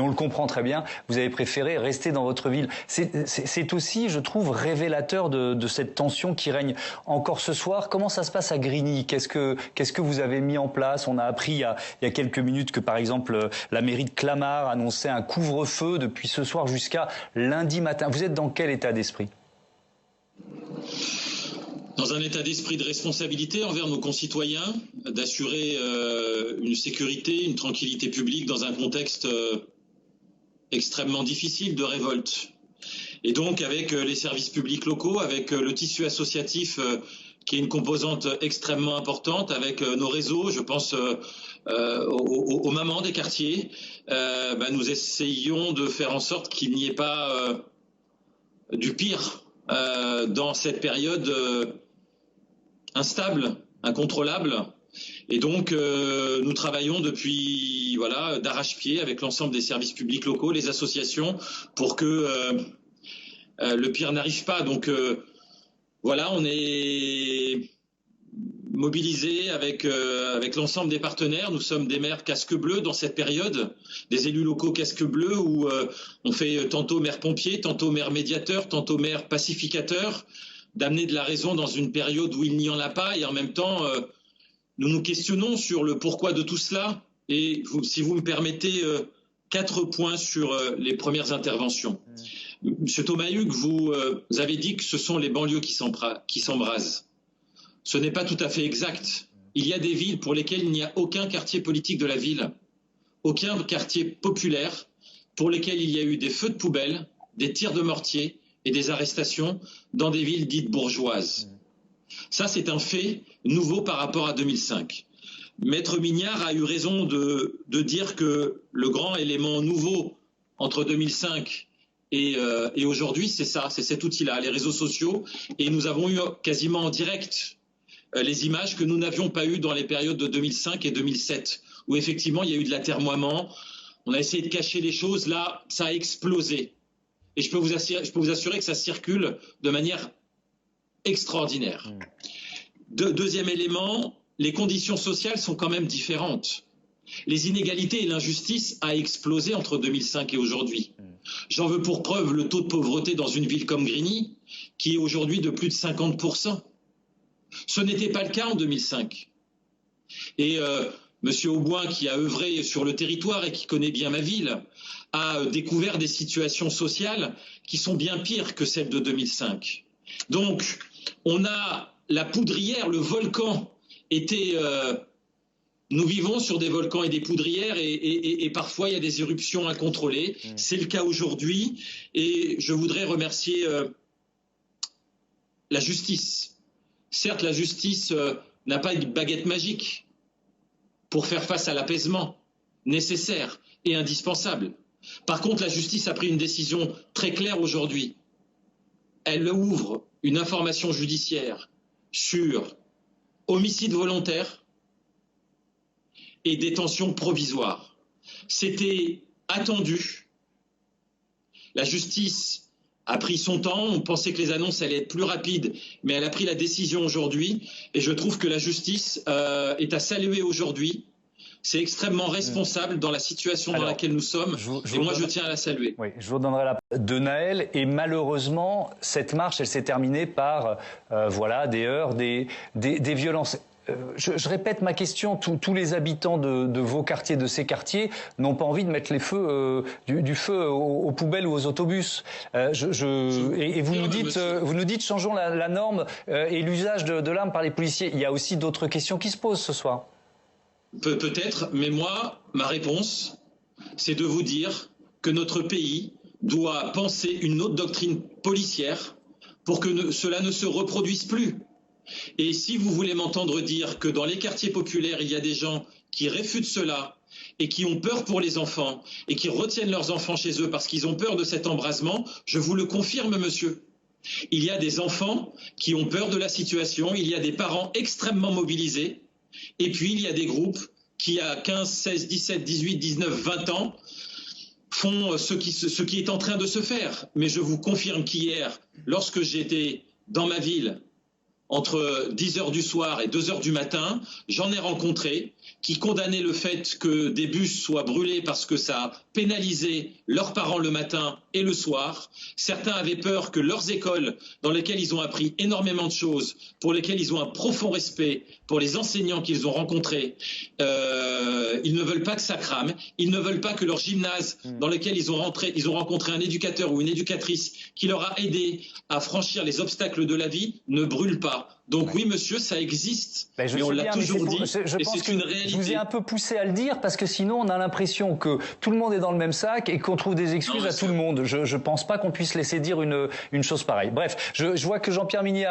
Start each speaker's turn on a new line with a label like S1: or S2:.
S1: on le comprend très bien, vous avez préféré rester dans votre ville. C'est aussi, je trouve, révélateur de cette tension qui règne encore ce soir. Comment ça se passe à Grigny? Qu'est-ce que vous avez mis en place? On a appris il y a quelques minutes que, par exemple, la mairie de Clamart annonçait un couvre-feu depuis ce soir jusqu'à lundi matin. Vous êtes dans quel état d'esprit?
S2: Dans un état d'esprit de responsabilité envers nos concitoyens, d'assurer une sécurité, une tranquillité publique dans un contexte extrêmement difficile de révolte. Et donc avec les services publics locaux, avec le tissu associatif qui est une composante extrêmement importante, avec nos réseaux, je pense aux mamans des quartiers, nous essayons de faire en sorte qu'il n'y ait pas du pire dans cette période instable, incontrôlable. Et donc, nous travaillons depuis d'arrache-pied avec l'ensemble des services publics locaux, les associations, pour que le pire n'arrive pas. Donc, on est mobilisés avec l'ensemble des partenaires. Nous sommes des maires casque bleu dans cette période, des élus locaux casque bleu où on fait tantôt maire pompier, tantôt maire médiateur, tantôt maire pacificateur, d'amener de la raison dans une période où il n'y en a pas, et en même temps, nous nous questionnons sur le pourquoi de tout cela. Et si vous me permettez, 4 points sur les premières interventions. Monsieur Thomas Hugues, vous avez dit que ce sont les banlieues qui s'embrasent. Ce n'est pas tout à fait exact. Il y a des villes pour lesquelles il n'y a aucun quartier politique de la ville, aucun quartier populaire, pour lesquels il y a eu des feux de poubelle, des tirs de mortier et des arrestations dans des villes dites bourgeoises. Ça, c'est un fait nouveau par rapport à 2005. Maître Mignard a eu raison de dire que le grand élément nouveau entre 2005 et aujourd'hui, c'est ça, c'est cet outil-là, les réseaux sociaux. Et nous avons eu quasiment en direct les images que nous n'avions pas eues dans les périodes de 2005 et 2007, où effectivement, il y a eu de l'atermoiement. On a essayé de cacher les choses. Là, ça a explosé. Et je peux vous assurer que ça circule de manière extraordinaire. Deuxième élément, les conditions sociales sont quand même différentes. Les inégalités et l'injustice a explosé entre 2005 et aujourd'hui. J'en veux pour preuve le taux de pauvreté dans une ville comme Grigny, qui est aujourd'hui de plus de 50%. Ce n'était pas le cas en 2005. Et Monsieur Auboin, qui a œuvré sur le territoire et qui connaît bien ma ville, a découvert des situations sociales qui sont bien pires que celles de 2005. Donc, on a la poudrière, le volcan était... nous vivons sur des volcans et des poudrières et parfois il y a des éruptions incontrôlées. C'est le cas aujourd'hui et je voudrais remercier la justice. Certes, la justice n'a pas une baguette magique pour faire face à l'apaisement nécessaire et indispensable. Par contre, la justice a pris une décision très claire aujourd'hui. Elle ouvre une information judiciaire sur homicide volontaire et détention provisoire. C'était attendu. La justice a pris son temps. On pensait que les annonces allaient être plus rapides, mais elle a pris la décision aujourd'hui. Et je trouve que la justice est à saluer aujourd'hui. C'est extrêmement responsable dans la situation dans laquelle nous sommes. Je tiens à la saluer.
S1: Oui, je vous donnerai la parole de Naël. Et malheureusement, cette marche, elle s'est terminée par des heurts, des violences. Je répète ma question. Tous les habitants de vos quartiers, de ces quartiers, n'ont pas envie de mettre les feux, du feu aux poubelles ou aux autobus. Et vous nous dites, changeons la norme et l'usage de l'arme par les policiers. Il y a aussi d'autres questions qui se posent ce soir.
S2: Peut-être, mais moi, ma réponse, c'est de vous dire que notre pays doit penser une autre doctrine policière pour que cela ne se reproduise plus. Et si vous voulez m'entendre dire que dans les quartiers populaires, il y a des gens qui réfutent cela et qui ont peur pour les enfants et qui retiennent leurs enfants chez eux parce qu'ils ont peur de cet embrasement, je vous le confirme, monsieur. Il y a des enfants qui ont peur de la situation, il y a des parents extrêmement mobilisés. Et puis, il y a des groupes qui, à 15, 16, 17, 18, 19, 20 ans, font ce qui est en train de se faire. Mais je vous confirme qu'hier, lorsque j'étais dans ma ville, entre 10h du soir et 2h du matin, j'en ai rencontré qui condamnaient le fait que des bus soient brûlés parce que ça pénalisait leurs parents le matin et le soir. Certains avaient peur que leurs écoles, dans lesquelles ils ont appris énormément de choses, pour lesquelles ils ont un profond respect, pour les enseignants qu'ils ont rencontrés, ils ne veulent pas que ça crame. Ils ne veulent pas que leur gymnase, dans lequel ils ont rencontré un éducateur ou une éducatrice qui leur a aidé à franchir les obstacles de la vie, ne brûle pas. Donc oui, monsieur, ça existe, mais on l'a toujours dit, et c'est une réalité.
S1: Je vous ai un peu poussé à le dire, parce que sinon on a l'impression que tout le monde est dans le même sac et qu'on trouve des excuses à tout le monde. Je pense pas qu'on puisse laisser dire une chose pareille. Bref, je vois que Jean-Pierre Minier